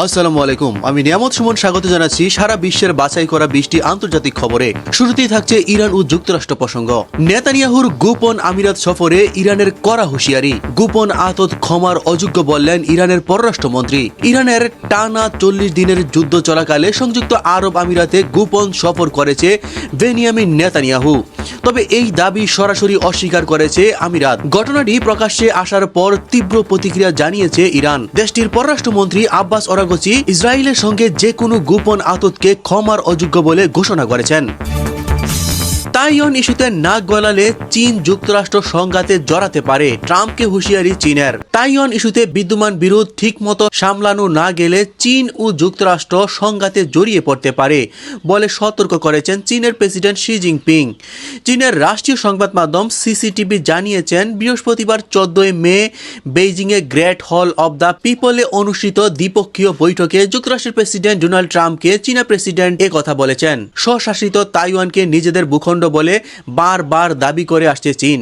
আসসালামু আলাইকুম। আমি নিয়ামত সুমন স্বাগত জানাচ্ছি সারা বিশ্বের বাছাই করা 20টি আন্তর্জাতিক খবরে। শুরুতেই থাকছে ইরান ও যুক্তরাষ্ট্র প্রসঙ্গ। নেতানিয়াহুর গোপন আমিরাত সফরে ইরানের কড়া হুঁশিয়ারি। গোপন আতত ক্ষমার অযোগ্য বললেন ইরানের পররাষ্ট্রমন্ত্রী। ইরানের টানা 40 দিনের যুদ্ধ চলাকালে সংযুক্ত আরব আমিরাতে গোপন সফর করেছে বেনিয়ামিন নেতানিয়াহু। তবে এই দাবি সরাসরি অস্বীকার করেছে আমিরাত। ঘটনাটি প্রকাশ্যে আসার পর তীব্র প্রতিক্রিয়া জানিয়েছে ইরান। দেশটির পররাষ্ট্রমন্ত্রী আব্বাস আরাগচি ইসরায়েলের সঙ্গে যে কোনো গোপন আততকে ক্ষমার অযোগ্য বলে ঘোষণা করেছেন। তাইওয়ান ইস্যুতে নাক গলালে চীন যুক্তরাষ্ট্র সংঘাতে জড়াতে পারে, ট্রাম্পকে হুঁশিয়ারি চীনের। তাইওয়ান ইস্যুতে বিদ্যমান বিরোধ ঠিকমতো সামলানো না গেলে চীন ও যুক্তরাষ্ট্র সংঘাতে জড়িয়ে পড়তে পারে বলে সতর্ক করেছেন চীনের প্রেসিডেন্ট শি জিনপিং। চীনের রাষ্ট্রীয় সংবাদ মাধ্যম সিসিটিভি জানিয়েছেন বৃহস্পতিবার 14 মে বেইজিংয়ে গ্রেট হল অব দ্য পিপলে অনুষ্ঠিত দ্বিপক্ষীয় বৈঠকে যুক্তরাষ্ট্রের প্রেসিডেন্ট ডোনাল্ড ট্রাম্পকে চীনা প্রেসিডেন্ট কথা বলেছেন। স্বশাসিত তাইওয়ানকে নিজেদের ভূখণ্ড বলে বারবার দাবি করে আসছে চীন।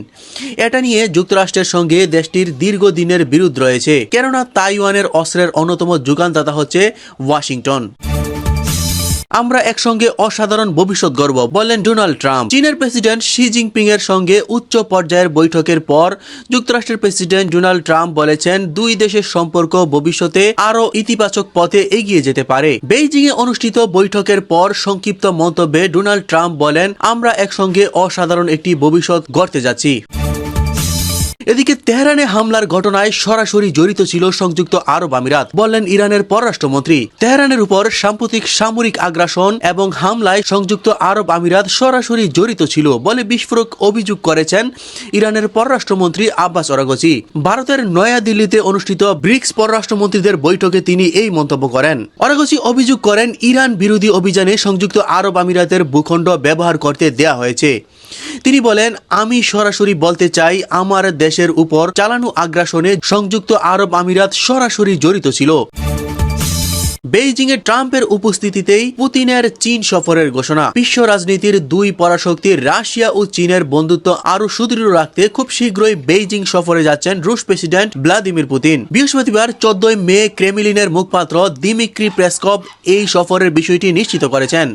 এটা নিয়ে যুক্তরাষ্ট্রের সঙ্গে দেশটির দীর্ঘদিনের বিরোধ রয়েছে, কেননা তাইওয়ানের অস্ত্রের অন্যতম যোগানদাতা হচ্ছে ওয়াশিংটন। আমরা একসঙ্গে অসাধারণ ভবিষ্যৎ গড়ব বললেন ডোনাল্ড ট্রাম্প। চীনের প্রেসিডেন্ট শি জিনপিং এর সঙ্গে উচ্চ পর্যায়ের বৈঠকের পর যুক্তরাষ্ট্রের প্রেসিডেন্ট ডোনাল্ড ট্রাম্প বলেছেন দুই দেশের সম্পর্ক ভবিষ্যতে আরো ইতিবাচক পথে এগিয়ে যেতে পারে। বেইজিং এ অনুষ্ঠিত বৈঠকের পর সংক্ষিপ্ত মন্তব্যে ডোনাল্ড ট্রাম্প বলেন, আমরা একসঙ্গে অসাধারণ একটি ভবিষ্যৎ গড়তে যাচ্ছি। এদিকে তেহরানে হামলার ঘটনায় সরাসরি জড়িত ছিল সংযুক্ত আরব আমিরাত বললেন ইরানের পররাষ্ট্রমন্ত্রী। তেহরানের উপর সাম্প্রতিক সামরিক আগ্রাসন এবং হামলায় সংযুক্ত আরব আমিরাত সরাসরি জড়িত ছিল বলে বিস্ফোরক অভিযোগ করেছেন ইরানের পররাষ্ট্রমন্ত্রী আব্বাস আরাগচি। ভারতের নয়াদিল্লিতে অনুষ্ঠিত ব্রিক্স পররাষ্ট্রমন্ত্রীদের বৈঠকে তিনি এই মন্তব্য করেন। আরাগচি অভিযোগ করেন ইরান বিরোধী অভিযানে সংযুক্ত আরব আমিরাতের ভূখণ্ড ব্যবহার করতে দেয়া হয়েছে। তিনি বলেন, আমি সরাসরি বলতে চাই আমার দেশের উপর চালানো আগ্রাসনে সংযুক্ত আরব আমিরাত সরাসরি জড়িত ছিল। বেইজিং এ ট্রাম্পের উপস্থিতিতেই পুতিনের চীন সফরের ঘোষণা। বিশ্ব রাজনীতির দুই পরাশক্তি রাশিয়া ও চীনের বন্ধুত্ব আরো সুদৃঢ় রাখতে খুব শীঘ্রই বেইজিং সফরে যাচ্ছেন রুশ প্রেসিডেন্ট ভ্লাদিমির পুতিন। বৃহস্পতিবার 14 মে ক্রেমলিনের মুখপাত্র দিমিত্রি পেসকভ এই সফরের বিষয়টি নিশ্চিত করেছেন।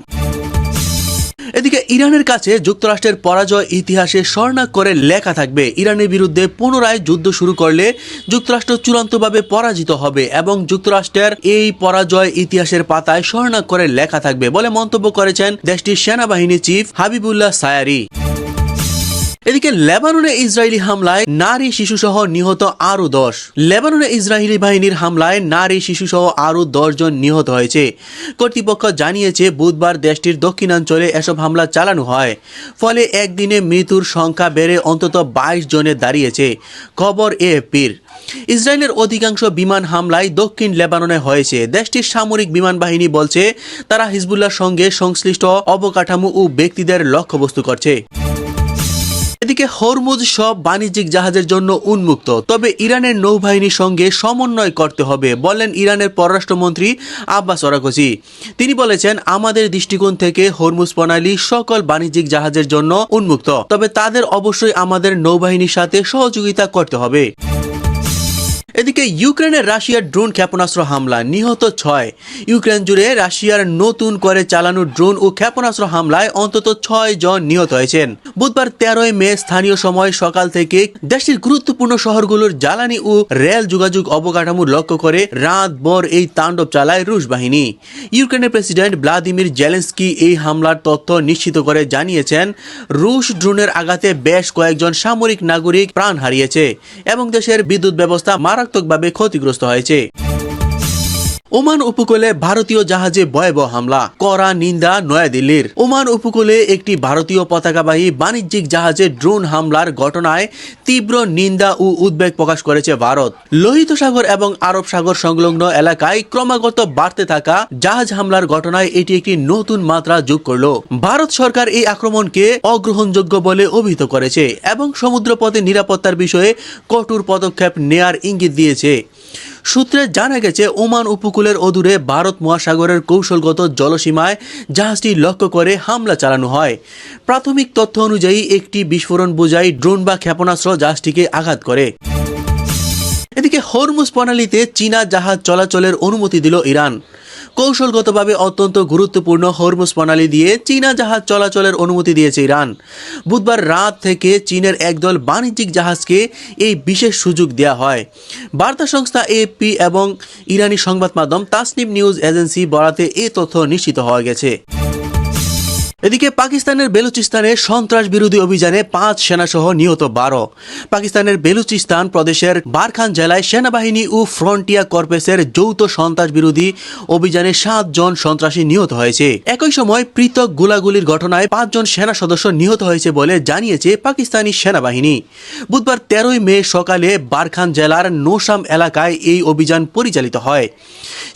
এদিকে ইরানের কাছে যুক্তরাষ্ট্রের পরাজয় ইতিহাসে স্বর্ণাক্ষরে লেখা থাকবে। ইরানের বিরুদ্ধে পুনরায় যুদ্ধ শুরু করলে যুক্তরাষ্ট্র চূড়ান্তভাবে পরাজিত হবে এবং যুক্তরাষ্ট্রের এই পরাজয় ইতিহাসের পাতায় স্বর্ণাক্ষরে লেখা থাকবে বলে মন্তব্য করেছেন দেশটির সেনাবাহিনী চিফ হাবিবুল্লাহ সায়ারি। এদিকে লেবাননে ইসরায়েলি হামলায় নারী শিশুসহ নিহত আরো 10। লেবাননে ইসরায়েলি বাহিনীর হামলায় নারী শিশুসহ আরো 10 জন নিহত হয়েছে। কর্তৃপক্ষ জানিয়েছে বুধবার দেশটির দক্ষিণাঞ্চলে এসব হামলা চালানো হয়, ফলে একদিনে মৃত্যুর সংখ্যা বেড়ে অন্তত 22 জনে দাঁড়িয়েছে, খবর এএফপির। ইসরায়েলের অধিকাংশ বিমান হামলায় দক্ষিণ লেবাননে হয়েছে। দেশটির সামরিক বিমান বাহিনী বলছে তারা হিজবুল্লাহর সঙ্গে সংশ্লিষ্ট অবকাঠামো ও ব্যক্তিদের লক্ষ্যবস্তু করছে। এদিকে হরমুজ সব বাণিজ্যিক জাহাজের জন্য উন্মুক্ত, তবে ইরানের নৌবাহিনীর সঙ্গে সমন্বয় করতে হবে বললেন ইরানের পররাষ্ট্রমন্ত্রী আব্বাস আরাগচি। তিনি বলেছেন, আমাদের দৃষ্টিকোণ থেকে হরমুজ প্রণালী সকল বাণিজ্যিক জাহাজের জন্য উন্মুক্ত, তবে তাদের অবশ্যই আমাদের নৌবাহিনীর সাথে সহযোগিতা করতে হবে। এদিকে ইউক্রেনের রাশিয়ার ড্রোন ক্ষেপণাস্ত্র হামলা, নিহত 6। ইউক্রেন জুড়ে রাশিয়ার নতুন করে চালানো ড্রোন ও ক্ষেপণাস্ত্র হামলায় অন্তত 6 জন নিহত হয়েছেন। বুধবার 13 মে স্থানীয় সময় সকাল থেকে দেশটির গুরুত্বপূর্ণ শহরগুলোর জ্বালানি ও রেল যোগাযোগ অবকাঠামো লক্ষ্য করে রাতভর এই তাণ্ডব চালায় রুশ বাহিনী। ইউক্রেনের প্রেসিডেন্ট ভ্লাদিমির জেলেনস্কি এই হামলার তথ্য নিশ্চিত করে জানিয়েছেন, রুশ ড্রোনের আঘাতে বেশ কয়েকজন সামরিক নাগরিক প্রাণ হারিয়েছে এবং দেশের বিদ্যুৎ ব্যবস্থা মারাত্মকভাবে ক্ষতিগ্রস্ত হয়েছে। ওমান উপকূলে ভারতীয় জাহাজে ভয়াবহ হামলা, কড়া নিন্দা নয়াদিল্লির। ওমান উপকূলে একটি ভারতীয় পতাকাবাহী বাণিজ্যিক জাহাজে ড্রোন হামলার ঘটনায় তীব্র নিন্দা ও উদ্বেগ প্রকাশ করেছে ভারত। লোহিত সাগর এবং আরব সাগর সংলগ্ন এলাকায় ক্রমাগত বাড়তে থাকা জাহাজ হামলার ঘটনায় এটি একটি নতুন মাত্রা যোগ করল। ভারত সরকার এই আক্রমণকে অগ্রহণযোগ্য বলে অভিহিত করেছে এবং সমুদ্রপথে নিরাপত্তার বিষয়ে কঠোর পদক্ষেপ নেয়ার ইঙ্গিত দিয়েছে। সূত্রে জানা গেছে, ওমান উপকূলের অদূরে ভারত মহাসাগরের কৌশলগত জলসীমায় জাহাজটি লক্ষ্য করে হামলা চালানো হয়। প্রাথমিক তথ্য অনুযায়ী একটি বিস্ফোরণ বোঝাই ড্রোন বা ক্ষেপণাস্ত্র জাহাজটিকে আঘাত করে। এদিকে হরমুজ প্রণালীতে চীনা জাহাজ চলাচলের অনুমতি দিল ইরান। কৌশলগতভাবে অত্যন্ত গুরুত্বপূর্ণ হরমুজ প্রণালী দিয়ে চীনা জাহাজ চলাচলের অনুমতি দিয়েছে ইরান। বুধবার রাত থেকে চীনের একদল বাণিজ্যিক জাহাজকে এই বিশেষ সুযোগ দেওয়া হয়। বার্তা সংস্থা এএফপি এবং ইরানি সংবাদ মাধ্যম তাসনিম নিউজ এজেন্সি বরাতে এই তথ্য নিশ্চিত হওয়া গেছে। এদিকে পাকিস্তানের বেলুচিস্তানে সন্ত্রাস বিরোধী অভিযানে 5 সেনাসহ নিহত 12। পাকিস্তানের বেলুচিস্তান প্রদেশের বারখান জেলায় সেনাবাহিনী ও ফ্রন্টিয়ার কর্পসের যৌথ সন্ত্রাস বিরোধী অভিযানে 7 জন সন্ত্রাসী নিহত হয়েছে। একই সময় পৃথক গোলাগুলির ঘটনায় 5 জন সেনা সদস্য নিহত হয়েছে বলে জানিয়েছে পাকিস্তানি সেনাবাহিনী। বুধবার 13 মে সকালে বারখান জেলার নোশাম এলাকায় এই অভিযান পরিচালিত হয়।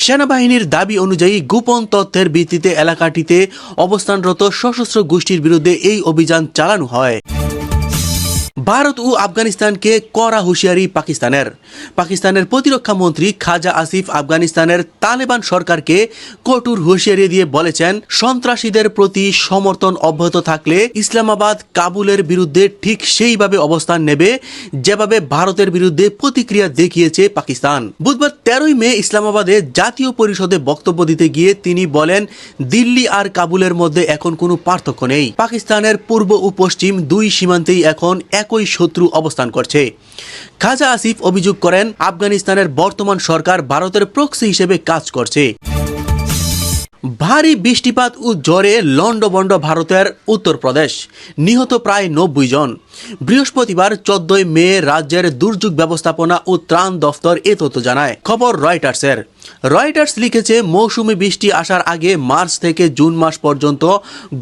সেনাবাহিনীর দাবি অনুযায়ী গোপন তথ্যের ভিত্তিতে এলাকাটিতে অবস্থানরত সশস্ত্র গোষ্ঠীর বিরুদ্ধে এই অভিযান চালানো হয়। ভারত ও আফগানিস্তানকে কড়া হুঁশিয়ারি পাকিস্তানের প্রতিরক্ষা মন্ত্রী খাজা আসিফ আফগানিস্তানের তালেবান সরকারকে কঠোর হুঁশিয়ারি দিয়ে বলেছেন, সন্ত্রাসীদের প্রতি সমর্থন অব্যাহত থাকলে ইসলামাবাদ কাবুলের বিরুদ্ধে ঠিক সেইভাবে অবস্থান নেবে যেভাবে ভারতের বিরুদ্ধে প্রতিক্রিয়া দেখিয়েছে পাকিস্তান। বুধবার 13 মে ইসলামাবাদে জাতীয় পরিষদে বক্তব্য দিতে গিয়ে তিনি বলেন, দিল্লি আর কাবুলের মধ্যে এখন কোনো পার্থক্য নেই। পাকিস্তানের পূর্ব ও পশ্চিম দুই সীমান্তেই এখন একই শত্রু অবস্থান করছে। খাজা আসিফ অভিযোগ করেন, আফগানিস্তানের বর্তমান সরকার ভারতের প্রক্সি হিসেবে কাজ করছে। ভারী বৃষ্টিপাত ও জ্বরে লন্ডভন্ড ভারতের উত্তরপ্রদেশ, নিহত প্রায় 90 জন। বৃহস্পতিবার 14 মে রাজ্যের দুর্যোগ ব্যবস্থাপনা ও ত্রাণ দফতর এ তথ্য জানায়। খবর রয়টার্স লিখেছে, মৌসুমী বৃষ্টি আসার আগে মার্চ থেকে জুন মাস পর্যন্ত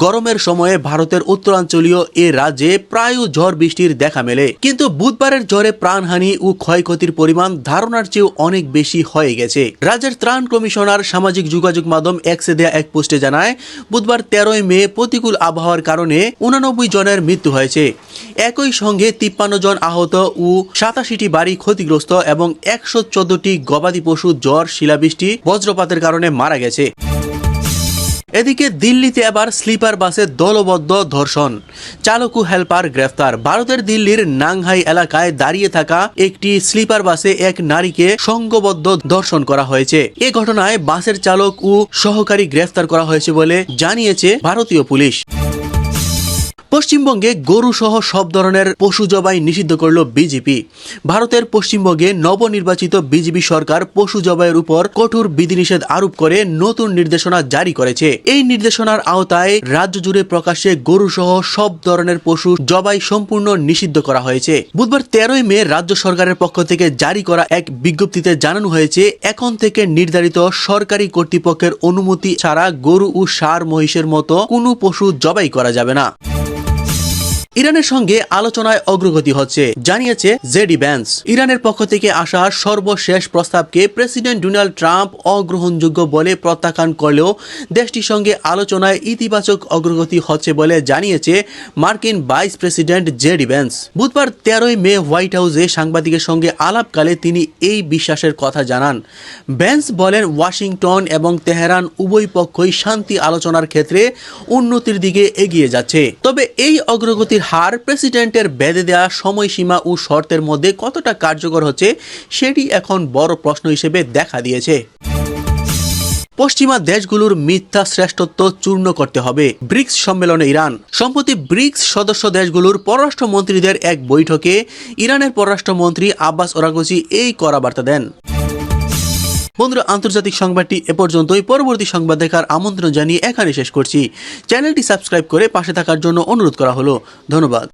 গরমের সময়ে ভারতের উত্তরাঞ্চলীয় এ রাজ্যে প্রায় ঝড় বৃষ্টির দেখা মেলে। কিন্তু বুধবারের ঝড়ে প্রাণহানি ও ক্ষয়ক্ষতির পরিমাণ ধারণার চেয়েও অনেক বেশি হয়ে গেছে। রাজ্যের ত্রাণ কমিশনার সামাজিক যোগাযোগ মাধ্যম এক্সে দেয়া এক পোস্টে জানায়, বুধবার 13 মে প্রতিকূল আবহাওয়ার কারণে 89 জনের মৃত্যু হয়েছে। একই সঙ্গে 53 জন আহত ও 87টি বাড়ি ক্ষতিগ্রস্ত এবং 114টি গবাদি পশু জ্বর, শিলাবৃষ্টি, বজ্রপাতের কারণে মারা গেছে। এদিকে দিল্লিতে এবার স্লিপার বাসে দলবদ্ধ ধর্ষণ, চালক ও হেল্পার গ্রেফতার। ভারতের দিল্লির নাংহাই এলাকায় দাঁড়িয়ে থাকা একটি স্লিপার বাসে এক নারীকে সংঘবদ্ধ ধর্ষণ করা হয়েছে। এ ঘটনায় বাসের চালক ও সহকারী গ্রেফতার করা হয়েছে বলে জানিয়েছে ভারতীয় পুলিশ। পশ্চিমবঙ্গে গরু সহ সব ধরনের পশু জবাই নিষিদ্ধ করল বিজেপি। ভারতের পশ্চিমবঙ্গে নবনির্বাচিত বিজেপি সরকার পশু জবাইয়ের উপর কঠোর বিধিনিষেধ আরোপ করে নতুন নির্দেশনা জারি করেছে। এই নির্দেশনার আওতায় রাজ্য জুড়ে প্রকাশ্যে গরু সহ সব ধরনের পশু জবাই সম্পূর্ণ নিষিদ্ধ করা হয়েছে। বুধবার 13 মে রাজ্য সরকারের পক্ষ থেকে জারি করা এক বিজ্ঞপ্তিতে জানানো হয়েছে, এখন থেকে নির্ধারিত সরকারি কর্তৃপক্ষের অনুমতি ছাড়া গরু ও ষাঁড় মহিষের মতো কোনো পশু জবাই করা যাবে না। ইরানের সঙ্গে আলোচনায় অগ্রগতি হচ্ছে, জানিয়েছে জেডি ভ্যান্স। ইরানের পক্ষ থেকে আসা সর্বশেষ প্রস্তাবকে প্রেসিডেন্ট ডোনাল্ড ট্রাম্প অগ্রহণযোগ্য বলে প্রত্যাখ্যান করলেও দেশটির সঙ্গে আলোচনায় ইতিবাচক অগ্রগতি হচ্ছে বলে জানিয়েছে মার্কিন ভাইস প্রেসিডেন্ট জেডি ভ্যান্স। বুধবার 13 মে হোয়াইট হাউসে সাংবাদিকের সঙ্গে আলাপকালে তিনি এই বিশ্বাসের কথা জানান। ভ্যান্স বলেন, ওয়াশিংটন এবং তেহরান উভয় পক্ষই শান্তি আলোচনার ক্ষেত্রে উন্নতির দিকে এগিয়ে যাচ্ছে। তবে এই অগ্রগতির হার প্রেসিডেন্টের বেঁধে দেওয়া সময়সীমা ও শর্তের মধ্যে কতটা কার্যকর হচ্ছে সেটি এখন বড় প্রশ্ন হিসেবে দেখা দিয়েছে। পশ্চিমা দেশগুলোর মিথ্যা শ্রেষ্ঠত্ব চূর্ণ করতে হবে, ব্রিক্স সম্মেলনে ইরান। সম্প্রতি ব্রিক্স সদস্য দেশগুলোর পররাষ্ট্রমন্ত্রীদের এক বৈঠকে ইরানের পররাষ্ট্রমন্ত্রী আব্বাস আরাগচি এই কড়া বার্তা দেন। বন্ধুরা, আন্তর্জাতিক সংবাদটি এ পর্যন্তই। পরবর্তী সংবাদ দেখার আমন্ত্রণ জানিয়ে এখানে শেষ করছি। চ্যানেলটি সাবস্ক্রাইব করে পাশে থাকার জন্য অনুরোধ করা হলো। ধন্যবাদ।